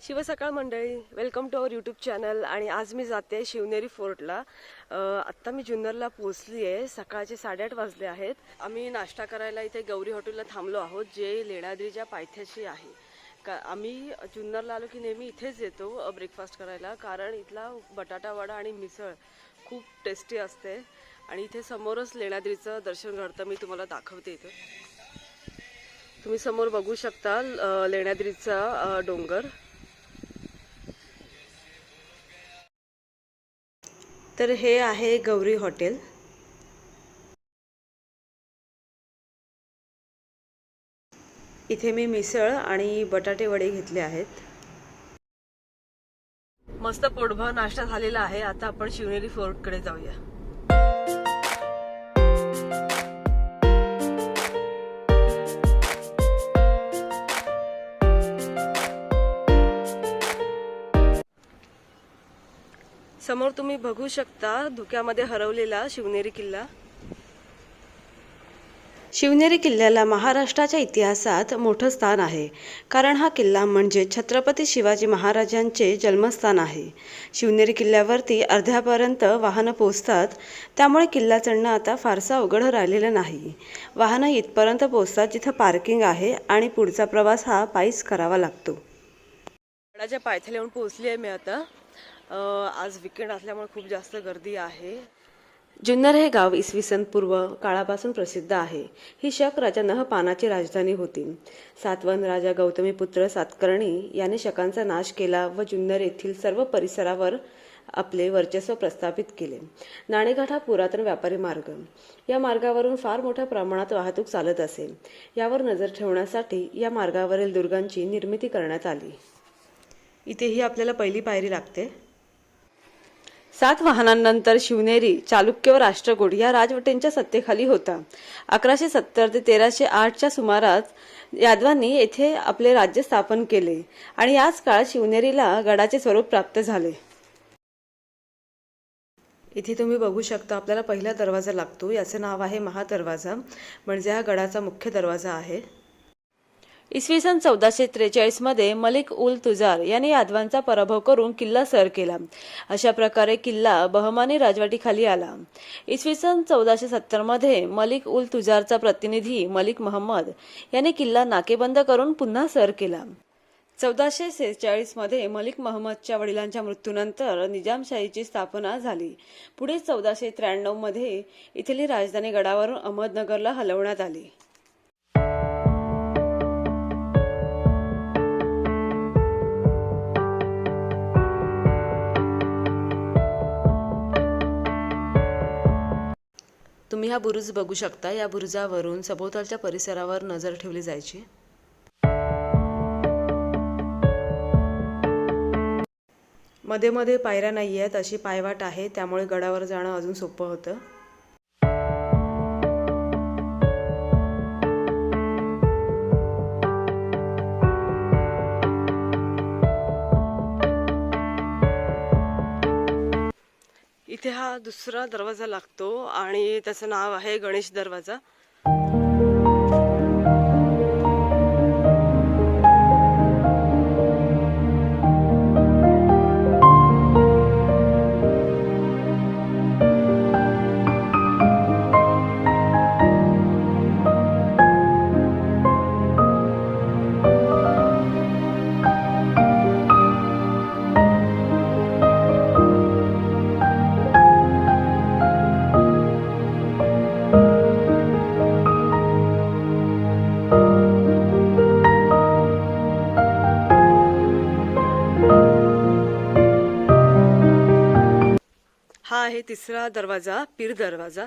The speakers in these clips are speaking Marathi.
शिव सकाळ मंडळी, welcome to our YouTube channel. आणि आज मी जाते शिवनेरी फोर्टला. आत्ता मी जुन्नरला पोहोचली आहे. सकाळचे 8:30 वाजले आहेत. आम्ही नाश्ता करायला इथे गौरी हॉटेलला थांबलो आहोत, जे लेण्याद्रीच्या पायथ्याशी आहे. आम्ही जुन्नरला आलो की नेहमी इथेच येतो ब्रेकफास्ट करायला, कारण इथला बटाटा वडा आणि मिसळ खूप टेस्टी असते. आणि इथे समोरच लेण्याद्रीचं दर्शन घडतं. मी तुम्हाला दाखवते. इथे तुम्ही समोर बघू शकता लेण्याद्रीचा डोंगर. तर हे आहे गौरी हॉटेल. इथे मी मिसळ आणि बटाटे वडे घेतले आहेत. मस्त पोटभर नाश्ता झालेला आहे. आता आपण शिवनेरी फोर्टकडे जाऊया. समोर तुम्ही बघू शकता धुक्यामध्ये हरवलेला शिवनेरी किल्ला. शिवनेरी किल्ल्याला महाराष्ट्राच्या इतिहासात मोठं स्थान आहे, कारण हा किल्ला म्हणजे छत्रपती शिवाजी महाराजांचे जन्मस्थान आहे. शिवनेरी किल्ल्यावरती अर्ध्यापर्यंत वाहनं पोहोचतात, त्यामुळे किल्ला चढणं आता फारसा अवघड राहिलेलं नाही. वाहनं इथपर्यंत पोहोचतात जिथं पार्किंग आहे, आणि पुढचा प्रवास हा पायीच करावा लागतो. गडाच्या पायथ्याला येऊन पोहोचली आहे मी आता. आज विकेंड असल्यामुळे खूप जास्त गर्दी आहे. जुन्नर हे गाव इसवी सन पूर्व काळापासून प्रसिद्ध आहे. ही शक राजा नहपानाची राजधानी होती. सातवन राजा गौतमीपुत्र सातकर्णी याने शकांचा नाश केला व जुन्नर येथील सर्व परिसरावर आपले वर्चस्व प्रस्थापित केले. नाणेघाट हा पुरातन व्यापारी मार्ग. या मार्गावरून फार मोठ्या प्रमाणात वाहतूक चालत असे. यावर नजर ठेवण्यासाठी या मार्गावरील दुर्गांची निर्मिती करण्यात आली. इथेही आपल्याला पहिली पायरी लागते. 7 वाहनांनंतर शिवनेरी चालुक्य व राष्ट्रकूट या राजवटींच्या सत्तेखाली होता. 1170 ते 1308च्या सुमारास यादवांनी येथे आपले राज्य स्थापन केले, आणि याच काळात शिवनेरीला गडाचे स्वरूप प्राप्त झाले. इथे तुम्ही बघू शकता आपल्याला पहिला दरवाजा लागतो. याचे नाव आहे महादरवाजा, म्हणजे हा गडाचा मुख्य दरवाजा आहे. इसवी सन 1443 मध्ये मलिक उल तुजार यांनी यादवांचा पराभव करून किल्ला सर केला. अशा प्रकारे किल्ला बहमानी राजवटीखाली आला. इसवी सन 1470 मध्ये मलिक उल तुजारचा प्रतिनिधी मलिक महम्मद यांनी किल्ला नाकेबंद करून पुन्हा सर केला. 1446 मध्ये मलिक महम्मदच्या वडिलांच्या मृत्यूनंतर निजामशाहीची स्थापना झाली. पुढे 1493 मध्ये इथली राजधानी गडावरून अहमदनगरला हलवण्यात आली. तुम्ही हा बुरुज बघू शकता. या बुरुजावरून सभोवतालच्या परिसरावर नजर ठेवली जायची. मध्ये मध्ये पायऱ्या नाही आहेत, अशी पायवाट आहे, त्यामुळे गडावर जाणं अजून सोपं होतं. इथे हा दुसरा दरवाजा लागतो, आणि त्याचं नाव आहे गणेश दरवाजा. हा आहे तिसरा दरवाजा, पीर दरवाजा.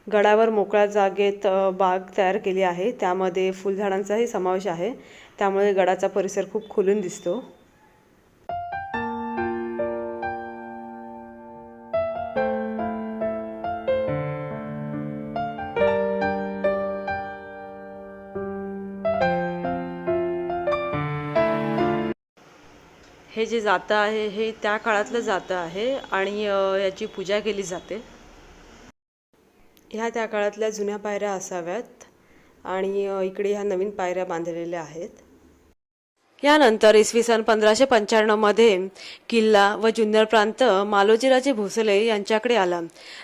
गडावर मोकळ्या जागेत बाग तयार केली आहे, त्यामध्ये फुलझाडांचाही समावेश आहे, त्यामुळे गडाचा परिसर खूप खुलून दिसतो. हे जे जातं आहे हे त्या काळातलं जातं आहे आणि याची पूजा केली जाते। ह्या त्या काळातल्या जुन्या पायऱ्या असाव्यात आणि इकडे ह्या नवीन पायऱ्या बांधलेल्या आहेत। यानंतर इसवी सन 1595 मध्ये किल्ला व जुन्नर प्रांत मालोजीराजे भोसले यांच्याकडे आला।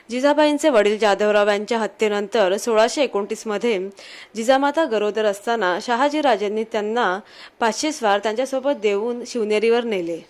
जिजाबाईंचे वडील जाधवराव यांच्या हत्येनंतर 1629 मध्ये जिजामाता गरोदर असताना शहाजीराजेंनी त्यांना 500 स्वार त्यांच्यासोबत देऊन शिवनेरीवर नेले।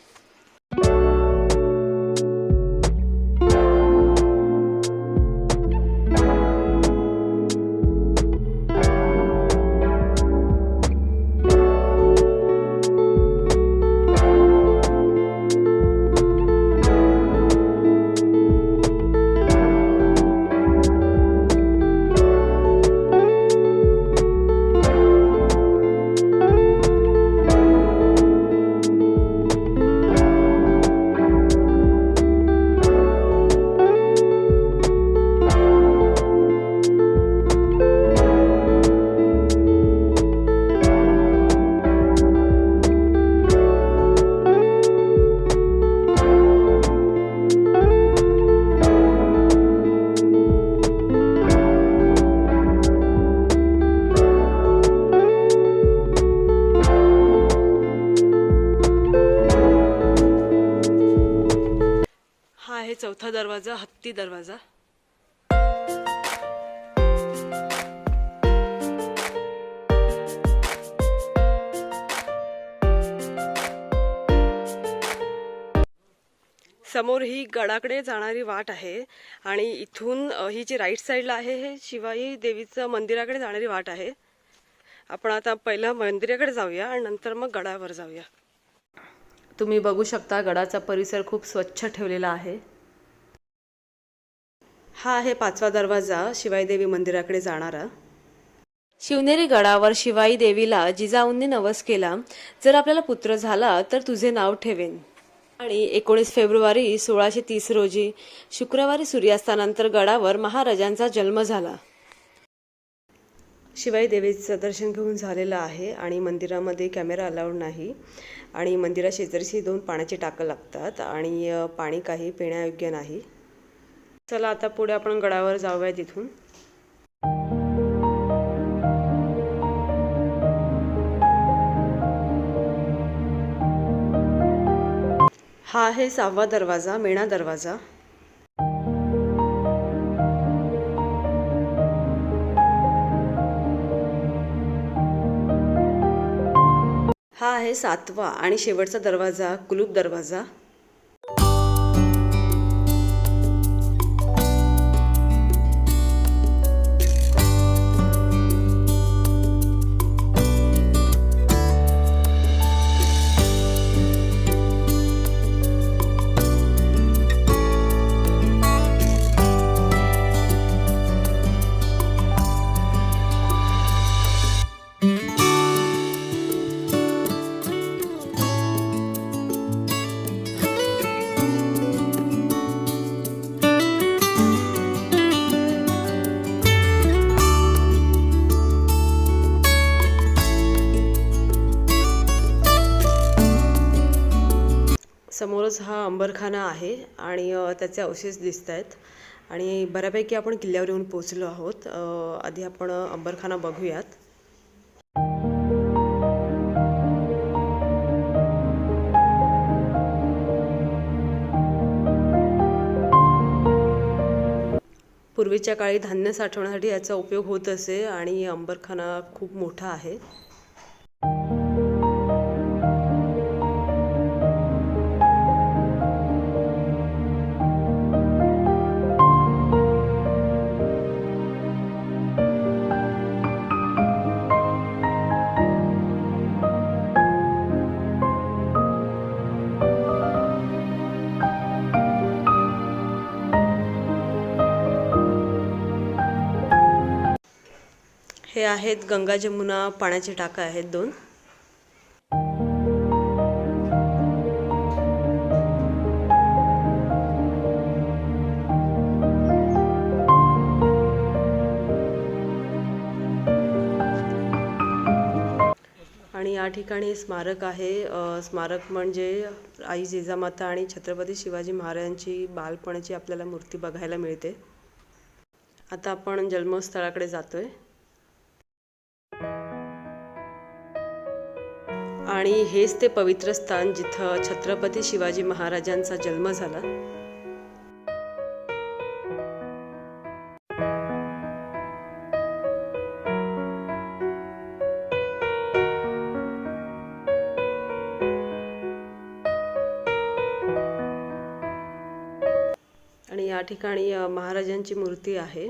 आहे चौथा दरवाजा, हत्ती दरवाजा। समोर ही गडाकडे जाणारी वाट आहे आणि इथून ही जी राईट साईडला आहे हे शिवाई देवीचं मंदिराकडे जाणारी वाट आहे। आपण आता पहिला मंदिराकडे जाऊया आणि नंतर मग गडावर जाऊया। तुम्ही बघू शकता गडाचा परिसर खूप स्वच्छ ठेवलेला आहे। हा आहे पाचवा दरवाजा शिवाई देवी मंदिराकडे जाणारा। शिवनेरी गडावर शिवाई देवीला जिजाऊंनी नवस केला, जर आपल्याला पुत्र झाला तर तुझे नाव ठेवेन। आणि 19 फेब्रुवारी 1630 रोजी शुक्रवारी सूर्यास्तानंतर गडावर महाराजांचा जन्म झाला। शिवाई देवीचं दर्शन घेऊन झालेलं आहे आणि मंदिरामध्ये कॅमेरा अलाउड नाही आणि मंदिरा शेजारीची 2 पाण्याची टाकं लागतात आणि पाणी काही पिण्यायोग्य नाही। चला आता पुढे आपण गडावर जाऊया तिथून। हा आहे 6वा दरवाजा, मेणा दरवाजा। हा आहे 7वा आणि शेवटचा दरवाजा, कुलूप दरवाजा। समोरच हा अंबरखाना आहे आणि त्याचे अवशेष दिसत आहेत आणि बऱ्यापैकी आपण किल्ल्यावर येऊन पोहोचलो आहोत। आधी आपण अंबरखाना बघूयात। पूर्वीच्या काळी धान्य साठवण्यासाठी याचा उपयोग होत असे आणि अंबरखाना खूप मोठा आहे। हे आहेत गंगा जमुना पाण्याचे टाका आहेत 2। आणि या या ठिकाणी स्मारक आहे। स्मारक म्हणजे आई जिजामाता आणि छत्रपती शिवाजी महाराजांची बालपणाची आपल्याला मूर्ती बघायला मिळते। आता आपण जन्मस्थळाकडे जातोय आणि हेच ते पवित्र स्थान जिथं छत्रपती शिवाजी महाराजांचा जन्म झाला। आणि या ठिकाणी महाराजांची मूर्ती आहे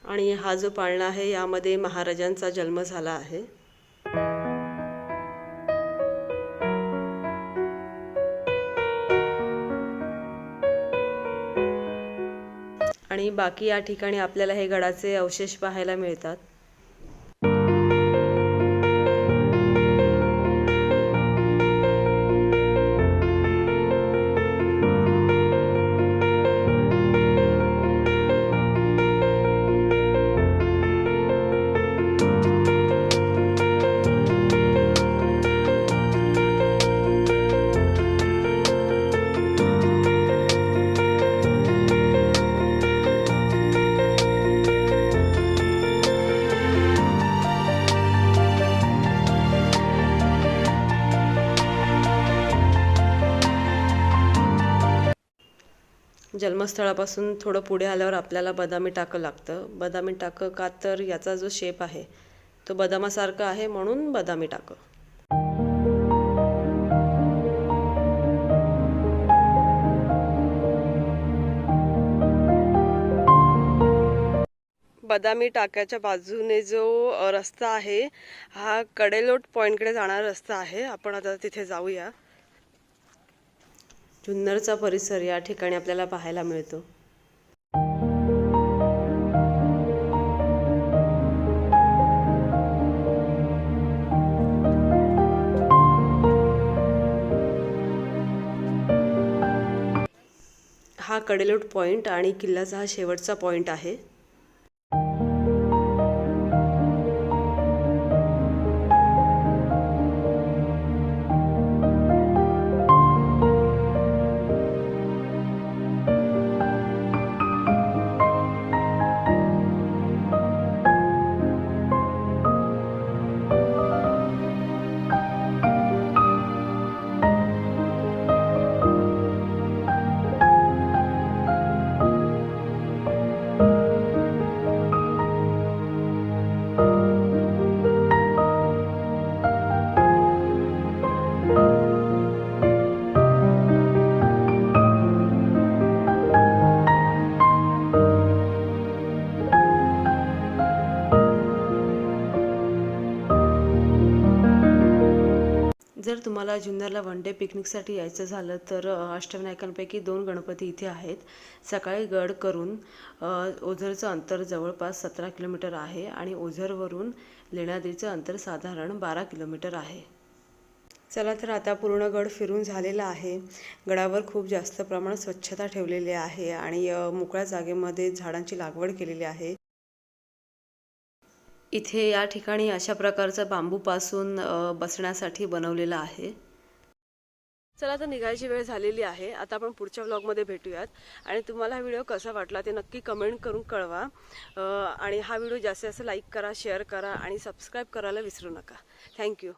आणि हा जो पाळणा आहे यामध्ये महाराजांचा जन्म झाला आहे। आणि बाकी या ठिकाणी आपल्याला हे गडाचे अवशेष पाहायला मिळतात। जन्मस्थळापासून थोडं पुढे आल्यावर आपल्याला बदामी टाकं लागतं। बदामी टाकं का तर याचा जो शेप आहे तो बदामासारखा आहे म्हणून बदामी टाकं। बदामी टाक्याच्या बाजूने जो रस्ता आहे हा कडेलोट पॉइंटकडे जाणारा रस्ता आहे। आपण आता तिथे जाऊया। जुन्नरचा परिसर या ठिकाणी आपल्याला पाहायला मिळतो। हा कडेलोट पॉइंट आणि किल्ल्याचा हा शेवटचा पॉइंट आहे। जर तुम्हाला जुन्नरला वन डे पिकनिकसाठी यायचं झालं तर अष्टविनायकांपैकी 2 गणपती इथे आहेत। सकाळी गड करून ओझरचं अंतर जवळपास 17 किलोमीटर आहे आणि ओझरवरून लेण्याद्रीचं अंतर साधारण 12 किलोमीटर आहे। चला तर आता पूर्ण गड फिरून झालेला आहे। गडावर खूप जास्त प्रमाणात स्वच्छता ठेवलेली आहे आणि मोकळ्या जागेमध्ये झाडांची लागवड केलेली आहे। इथे या ठिकाणी अशा प्रकारचं बांबूपासून बसण्यासाठी बनवलेलं आहे। चला तर निघायची वेळ झालेली आहे। आता आपण पुढच्या व्लॉगमध्ये भेटूयात आणि तुम्हाला हा व्हिडिओ कसा वाटला ते नक्की कमेंट करून कळवा। आणि हा व्हिडिओ जास्तीत जास्त लाईक करा, शेअर करा आणि सबस्क्राईब करायला विसरू नका। थँक्यू।